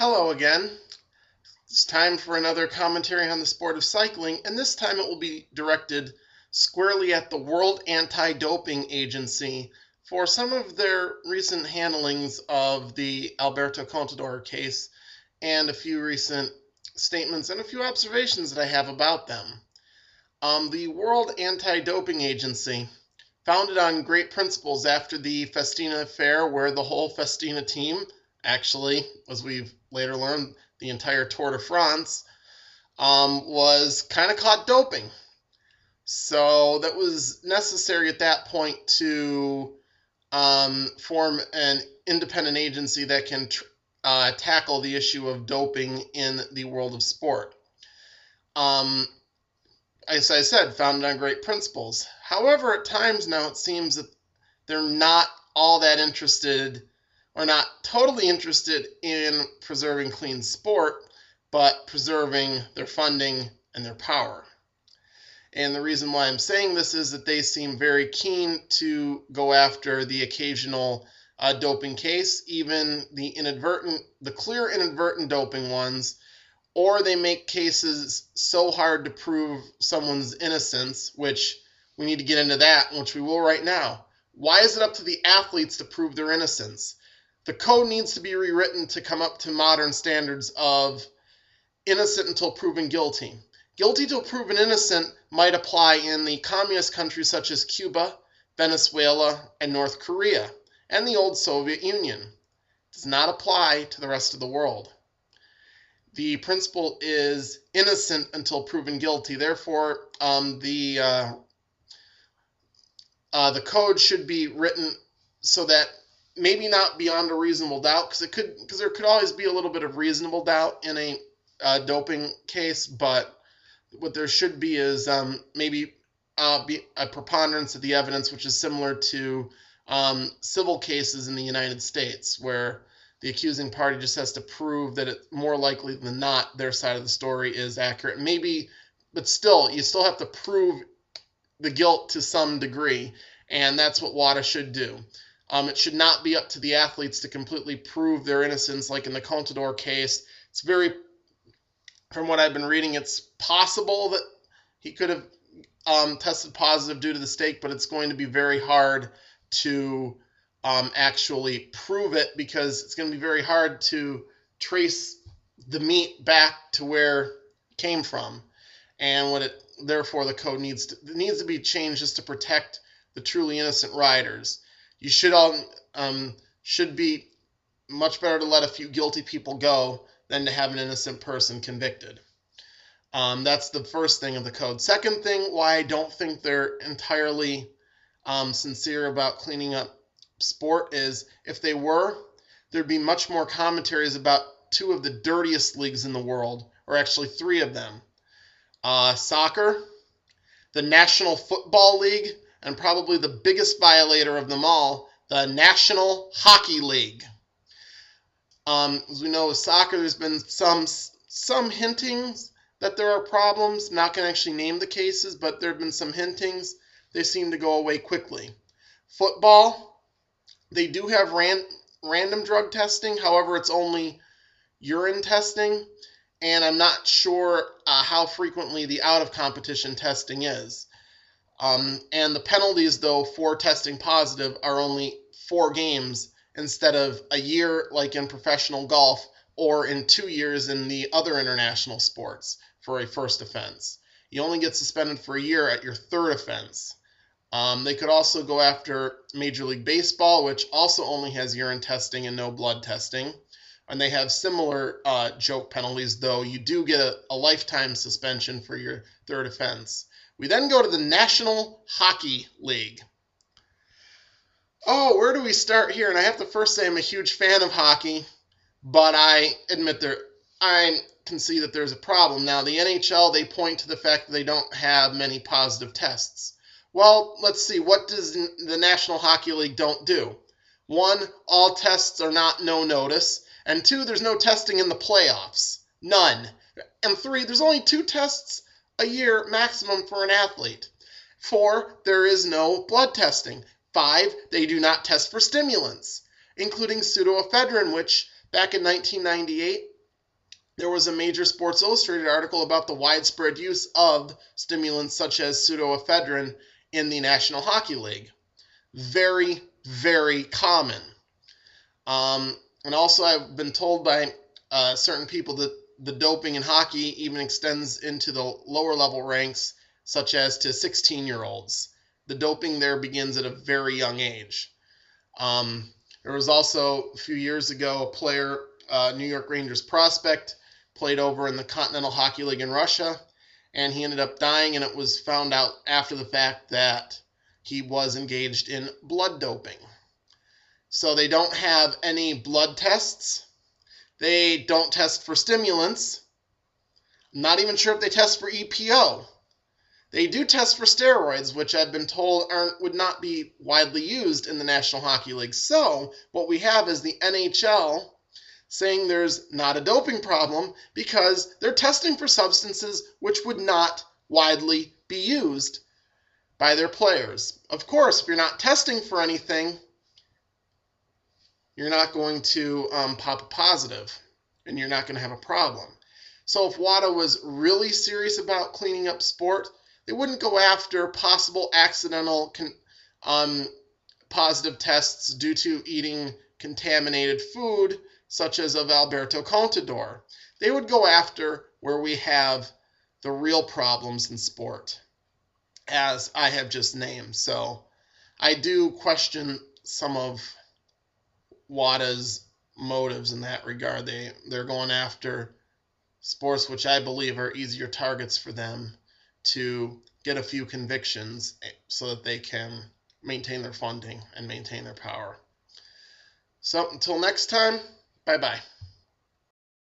Hello again. It's time for another commentary on the sport of cycling, and this time it will be directed squarely at the World Anti-Doping Agency for some of their recent handlings of the Alberto Contador case and a few recent statements and a few observations that I have about them. The World Anti-Doping Agency, founded on great principles after the Festina affair, where the whole Festina team, actually, as we've later learned, the entire Tour de France, was kind of caught doping. So that was necessary at that point to form an independent agency that can tackle the issue of doping in the world of sport. As I said, founded on great principles. However, at times now it seems that they're not all that interested or not totally interested in preserving clean sport, but preserving their funding and their power. And the reason why I'm saying this is that they seem very keen to go after the occasional doping case, even the clear inadvertent doping ones, or they make cases so hard to prove someone's innocence, which we need to get into that, which we will right now. Why is it up to the athletes to prove their innocence? The code needs to be rewritten to come up to modern standards of innocent until proven guilty. Guilty till proven innocent might apply in the communist countries such as Cuba, Venezuela, and North Korea, and the old Soviet Union. It does not apply to the rest of the world. The principle is innocent until proven guilty. Therefore, the code should be written so that maybe not beyond a reasonable doubt, because there could always be a little bit of reasonable doubt in a doping case, but what there should be is maybe be a preponderance of the evidence, which is similar to civil cases in the United States, where the accusing party just has to prove that it's more likely than not their side of the story is accurate. Maybe, but still, you still have to prove the guilt to some degree, and that's what WADA should do. It should not be up to the athletes to completely prove their innocence, like in the Contador case. It's from what I've been reading, it's possible that he could have tested positive due to the stake, but it's going to be very hard to actually prove it, because it's going to be very hard to trace the meat back to where it came from. And therefore the code needs to be changed just to protect the truly innocent riders. You should be much better to let a few guilty people go than to have an innocent person convicted. That's the first thing of the code. Second thing, why I don't think they're entirely sincere about cleaning up sport is, if they were, there'd be much more commentaries about two of the dirtiest leagues in the world, or actually three of them. Soccer, the National Football League, and probably the biggest violator of them all, the National Hockey League. As we know with soccer, there's been some hintings that there are problems. I'm not going to actually name the cases, but there have been some hintings. They seem to go away quickly. Football, they do have random drug testing. However, it's only urine testing, and I'm not sure how frequently the out-of-competition testing is. And the penalties, though, for testing positive are only 4 games instead of a year like in professional golf, or in 2 years in the other international sports for a first offense. You only get suspended for a year at your third offense. They could also go after Major League Baseball, which also only has urine testing and no blood testing. And they have similar joke penalties, though you do get a lifetime suspension for your third offense. We then go to the National Hockey League. Oh, where do we start here? And I have to first say I'm a huge fan of hockey, but I admit I can see that there's a problem. Now, the NHL, they point to the fact that they don't have many positive tests. Well, let's see. What does the National Hockey League don't do? 1, all tests are not no notice. And 2, there's no testing in the playoffs. None. And 3, there's only 2 tests a year maximum for an athlete. 4, there is no blood testing. 5, they do not test for stimulants, including pseudoephedrine, which back in 1998 there was a major Sports Illustrated article about the widespread use of stimulants such as pseudoephedrine in the National Hockey League. Very, very common. And also I've been told by certain people that the doping in hockey even extends into the lower level ranks, such as to 16-year-olds. The doping there begins at a very young age. There was also, a few years ago, a player, New York Rangers prospect, played over in the Continental Hockey League in Russia, and he ended up dying, and it was found out after the fact that he was engaged in blood doping. So they don't have any blood tests. They don't test for stimulants. I'm not even sure if they test for EPO. They do test for steroids, which I've been told would not be widely used in the National Hockey League. So what we have is the NHL saying there's not a doping problem because they're testing for substances which would not widely be used by their players. Of course, if you're not testing for anything, you're not going to pop a positive, and you're not going to have a problem. So if WADA was really serious about cleaning up sport, they wouldn't go after possible accidental positive tests due to eating contaminated food, such as of Alberto Contador. They would go after where we have the real problems in sport, as I have just named. So I do question some of WADA's motives in that regard. They're going after sports which I believe are easier targets for them to get a few convictions so that they can maintain their funding and maintain their power. So until next time, bye-bye.